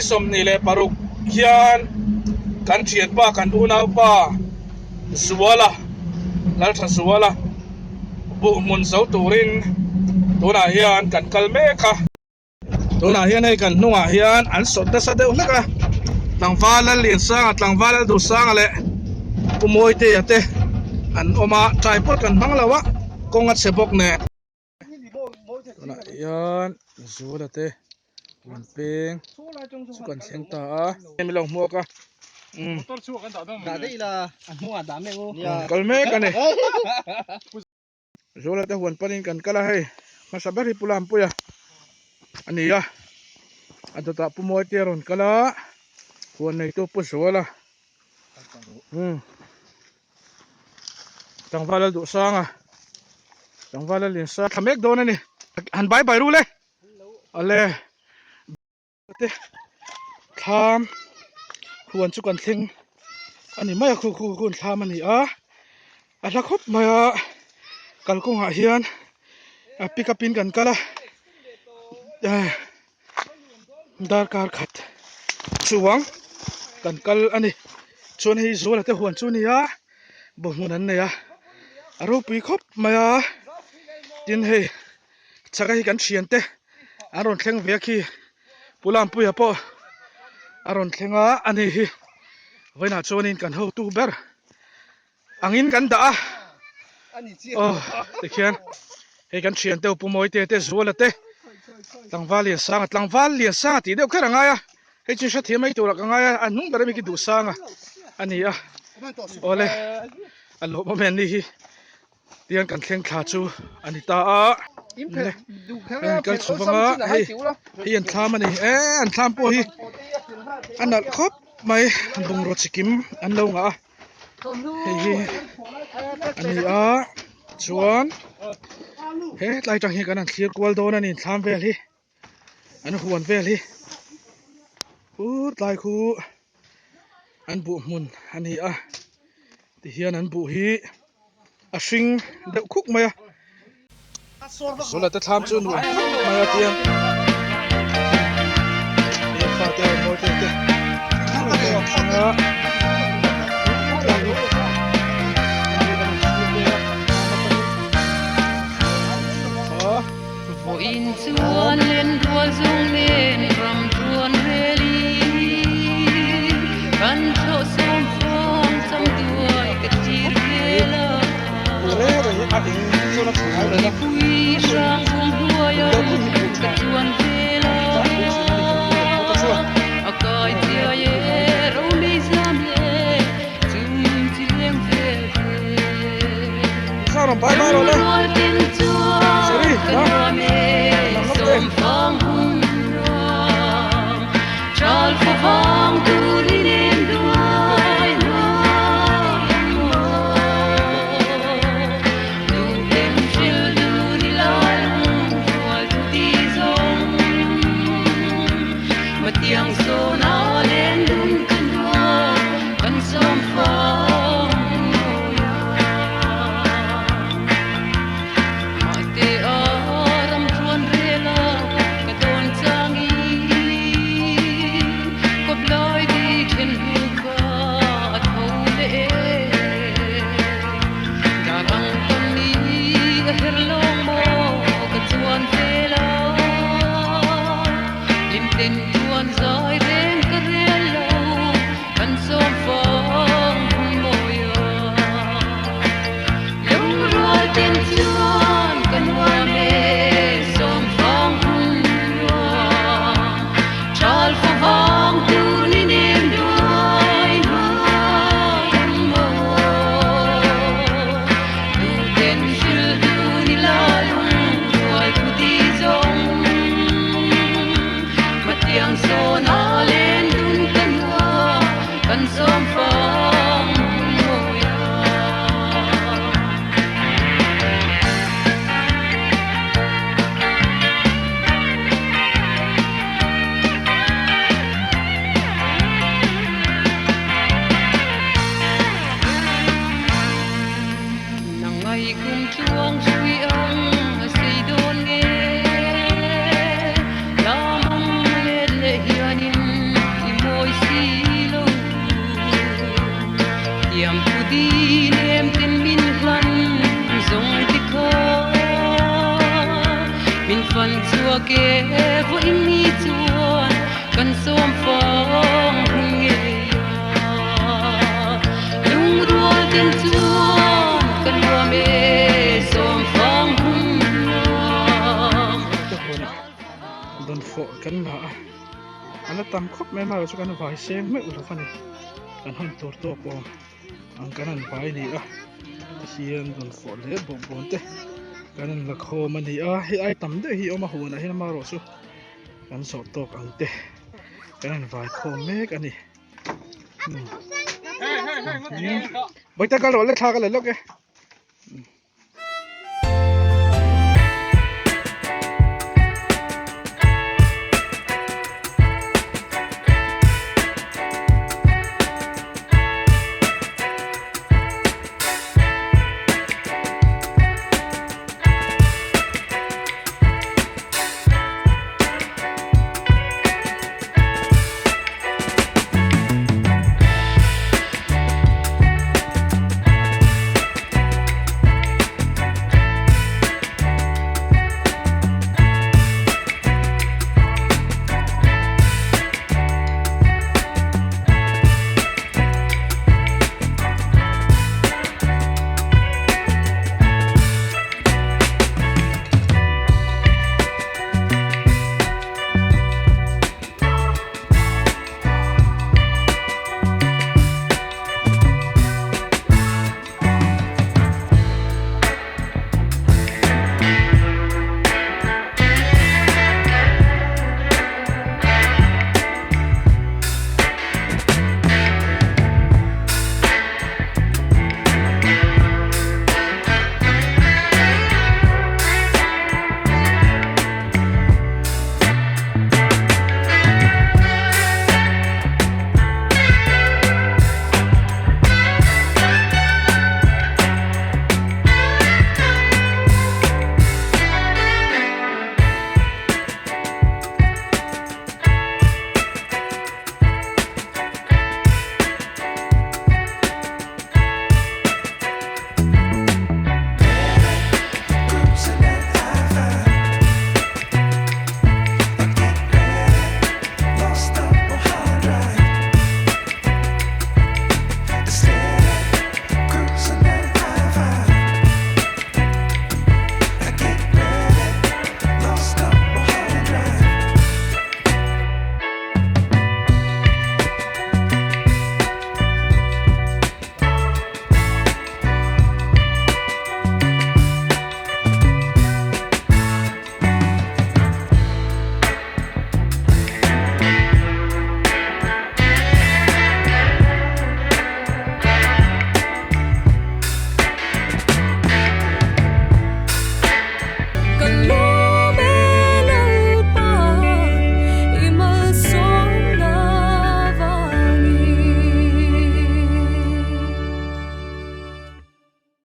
som ni le paruk hian kan thiat pa kan una pa zuala lal tha zuala bu mun zo turin tuna hian kan kalme kha tuna hian ei kan hnunga hian an sot da sa deuh hleka tlangvala lian sang tlangvala du sang le pumoi te ate an oma tripod kan manglawa konga sebok ne tuna hian zuala te wan peng chu kan thleng ta a mi lo hmuak a motor chu kan da dei la an hunga da me ngo kalme kan ni zuala te huan panin kan kala hei masabari pulam puya ania adota pumoi te ron kala huan nei to pu zuala tangvala du sanga tangvala lin sa thamek don ani han bai bai ru le ale te tham huan chu kan thleng ani mai khu tham ani a la khop maya kalkong ha hian pick up in kan kala dar kar khat chuwang kan kal ani chon hi zuala te huan chu ni a bo mun an ne a aro pi khop maya tin hei chaka hi kan thian te aron thleng ve khi pulam puya po aron thlenga ani hi voina chonin kan ho tu ber angin kan da ani chi tikhian hei kan thian te pumoi te zuala te tlangval lian sang ti deuh khera ngaya hei chu sha themai tur ka ngaya an nung ber mi ki du sanga ani a ole alo moment ni hi tian kan thleng thla chu ani ta a impe du kal chawanga hei an thlam ani an thlam po hi an al khop mai an bung ro chikim an lo nga hei ani a chuan he tlai tang hi kan an thlir kwal don ani thlam vel hi an huan vel hi tlai khu an bu mun ani a ti hian an bu hi a hring deuh khuk mai a sola te thlam chu nu mai a tiang e fa te moi te Wo in chuan len rual zung len ram tuan reli kan tho som phong sam tuai ka tir vela pui sang zung duaya ka tuan vela akai tia ye ro mi sam le zum ti leng ve sao làm bài bài rồi đấy som phong hung rong chal phu phong tu ni nem duai mo du tem chil du ni lai wal tu ti zong ma tiang so na len dun kan wa kan som phong yam pu di nem tin min klan zong ti kho min fan chua ke vo in ni chuan kan som phong nge ya lung rual tin chuan kan wa me som phong don fo kan la ana tam khop me ma chu kan vai seng me ul fani kan han tor to po ang kanan vai ni a hian don fo le bo bon te kanan la kho ma ni a hi ai tam de hi oma hu na hi ma ro su kan so tok ang te kanan vai kho me kan ni Hey, hey, hey, bai ta ka lo le tha ka le lo ke